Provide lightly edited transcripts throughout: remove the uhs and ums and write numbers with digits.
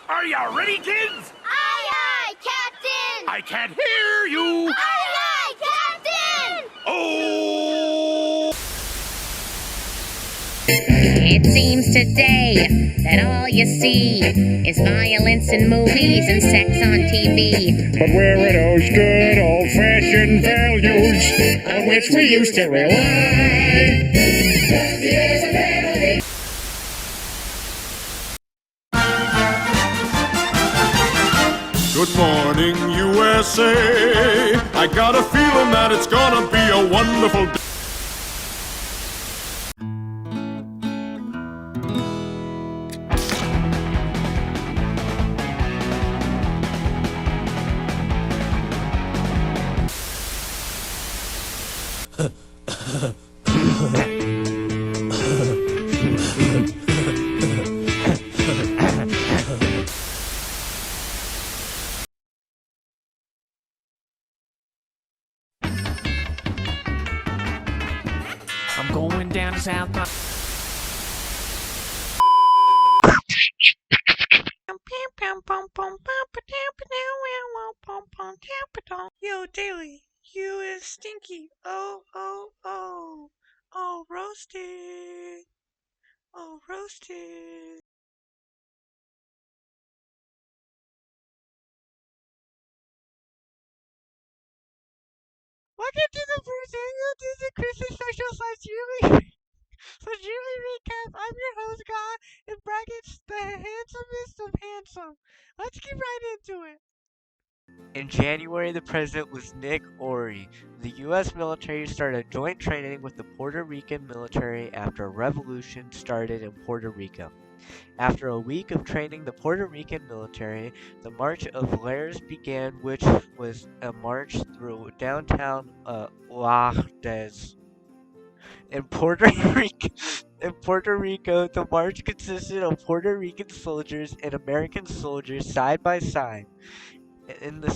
Are you ready, kids? Aye, aye, Captain! I can't hear you! Aye, aye, Captain! Oh! It seems today that all you see is violence in movies and sex on TV. But where are those good old-fashioned values on which we used to rely? Good morning, USA. I got a feeling that it's gonna be a wonderful day. I'm going down to South Park. Yo, Daily, you is stinky. Oh, oh, oh. Oh, roasted. Oh, roasted. Welcome to the first annual Disney Christmas Special /Julie recap. I'm your host, God, in brackets, the handsomest of handsome. Let's get right into it. In January, the president was Nick Ori. The U.S. military started joint training with the Puerto Rican military after a revolution started in Puerto Rico. After a week of training the Puerto Rican military, the March of Lares began, which was a march through downtown Lajes. In Puerto Rico, the march consisted of Puerto Rican soldiers and American soldiers side by side. In the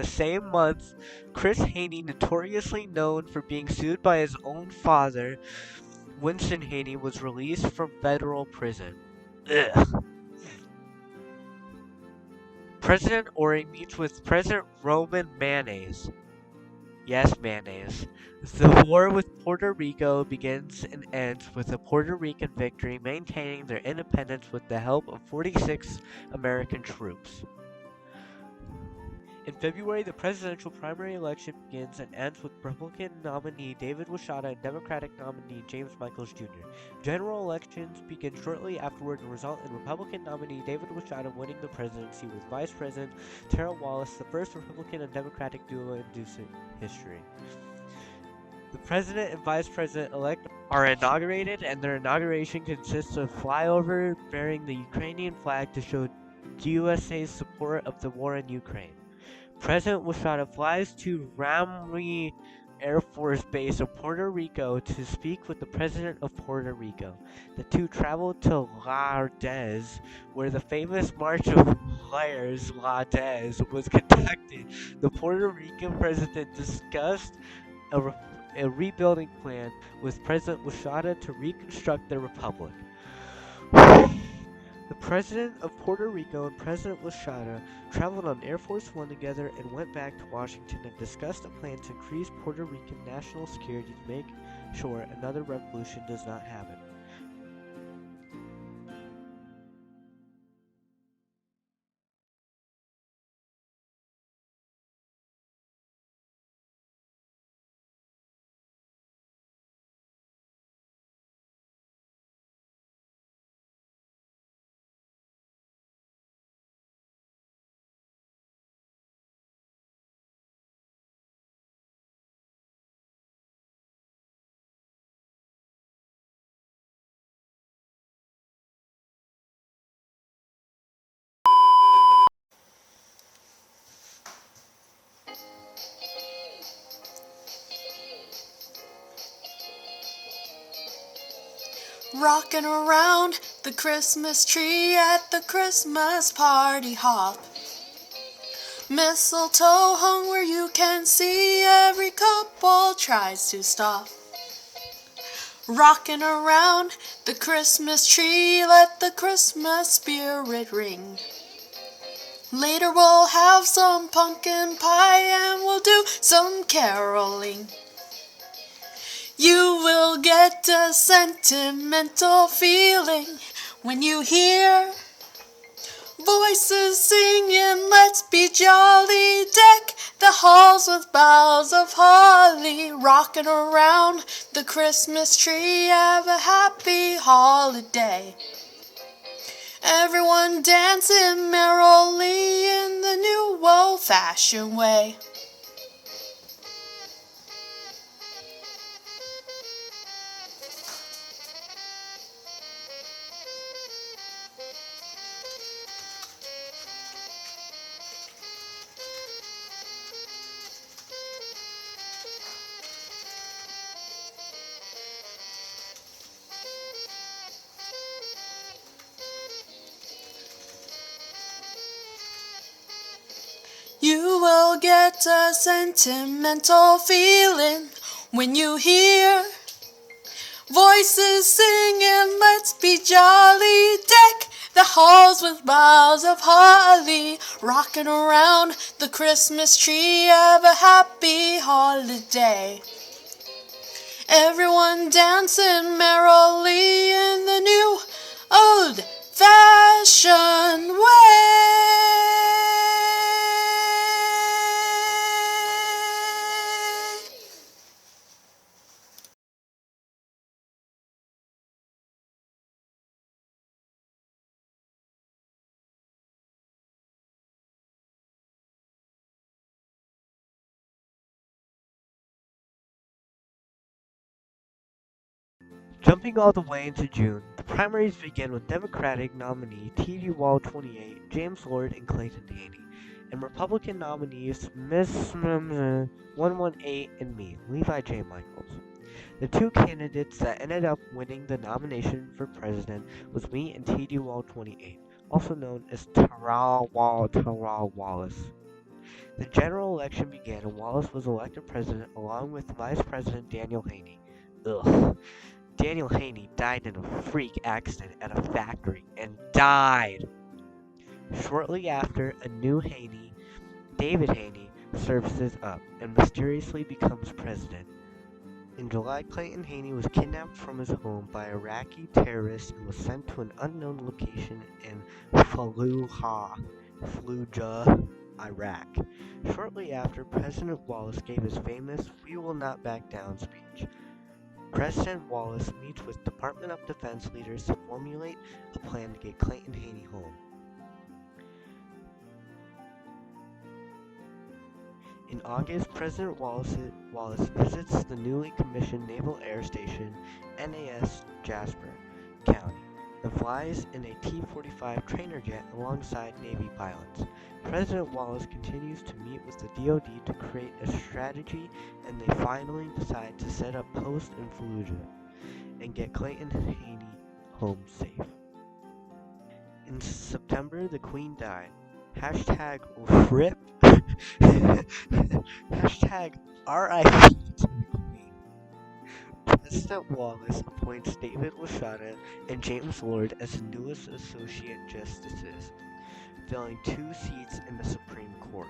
same month, Chris Haney, notoriously known for being sued by his own father, Winston Haney, was released from federal prison. Ugh. President Ori meets with President Roman Mayonnaise. Yes, mayonnaise. The war with Puerto Rico begins and ends with a Puerto Rican victory, maintaining their independence with the help of 46 American troops. In February, the presidential primary election begins and ends with Republican nominee David Washada and Democratic nominee James Michaels Jr. General elections begin shortly afterward and result in Republican nominee David Washada winning the presidency with Vice President Terrell Wallace, the first Republican and Democratic duo in DUSA history. The president and vice president-elect are inaugurated, and their inauguration consists of flyover bearing the Ukrainian flag to show USA's support of the war in Ukraine. President Washada flies to Ramley Air Force Base of Puerto Rico to speak with the President of Puerto Rico. The two traveled to Lajes, where the famous March of Lares was conducted. The Puerto Rican president discussed a rebuilding plan with President Washada to reconstruct their republic. The President of Puerto Rico and President Washada traveled on Air Force One together and went back to Washington and discussed a plan to increase Puerto Rican national security to make sure another revolution does not happen. Rocking around the Christmas tree at the Christmas party hop. Mistletoe hung where you can see every couple tries to stop. Rocking around the Christmas tree, let the Christmas spirit ring. Later we'll have some pumpkin pie and we'll do some caroling. You will get a sentimental feeling when you hear voices singing, let's be jolly, deck the halls with boughs of holly, rocking around the Christmas tree, have a happy holiday. Everyone dancing merrily in the new old-fashioned way. You will get a sentimental feeling when you hear voices singing, let's be jolly, deck the halls with boughs of holly, rocking around the Christmas tree, have a happy holiday. Everyone dancing merrily in the new old-fashioned way. Jumping all the way into June, the primaries began with Democratic nominee T.D. Wall 28, James Lord, and Clayton Haney, and Republican nominees Miss 118 and me, LeviJMichaels. The two candidates that ended up winning the nomination for president was me and T.D. Wall 28, also known as Terrell Wallace. The general election began and Wallace was elected president along with Vice President Daniel Haney. Ugh. Daniel Haney died in a freak accident at a factory and died. Shortly after, a new Haney, David Haney, surfaces up and mysteriously becomes president. In July, Clayton Haney was kidnapped from his home by Iraqi terrorists and was sent to an unknown location in Fallujah, Iraq. Shortly after, President Wallace gave his famous "We Will Not Back Down" speech. President Wallace meets with Department of Defense leaders to formulate a plan to get Clayton Haney home. In August, President Wallace visits the newly commissioned Naval Air Station, NAS Jasper County, and flies in a T-45 trainer jet alongside Navy pilots. President Wallace continues to meet with the DoD to create a strategy, and they finally decide to set up posts in Fallujah and get Clayton Haney home safe. In September, the Queen died. Hashtag RIP. Hashtag RIP to the Queen. President Wallace appoints David Washada and James Lord as the newest Associate Justices, filling 2 seats in the Supreme Court.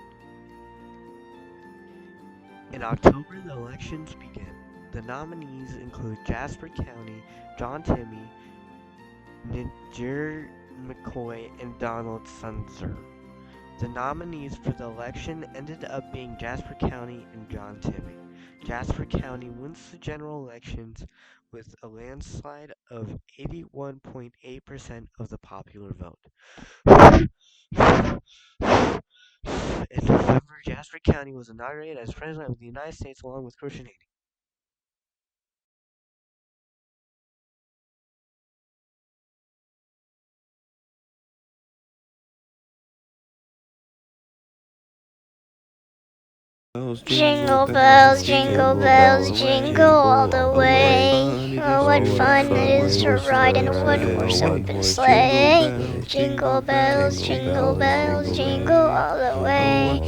In October, the elections begin. The nominees include Jasper County, John Timmy, Niger McCoy, and Donald Sunzer. The nominees for the election ended up being Jasper County and John Timmy. Jasper County wins the general elections with a landslide of 81.8% of the popular vote. In November, Jasper County was inaugurated as President of the United States along with Christian Haney. Jingle bells, jingle all the way. Oh, what fun it is to ride in a one-horse open sleigh. Jingle bells, jingle all the way.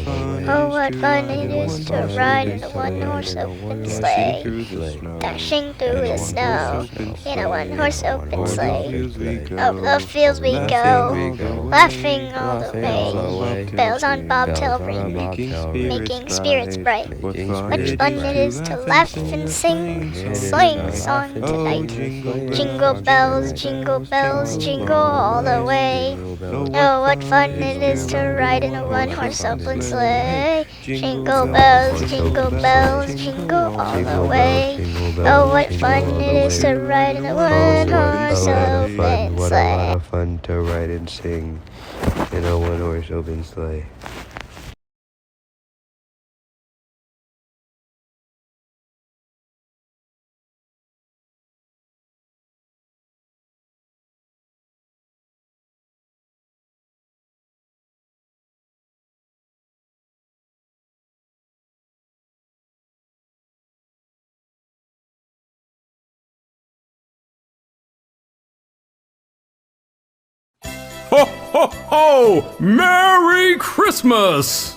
Oh, what fun it is to ride in a one-horse open sleigh. Dashing through the snow in a one-horse open sleigh. Over the fields we go, laughing all the way. Bells on bobtail ring, making spirits bright. What fun it is to laugh and sing sleighing song tonight. Jingle bells, jingle all the way. Oh, what fun it is to ride in a one-horse open sleigh. Jingle bells, jingle all the way. Oh, what fun it is to ride in a one-horse open sleigh. What a lot of fun to ride and sing in a one-horse open sleigh. Ho, ho, ho! Merry Christmas!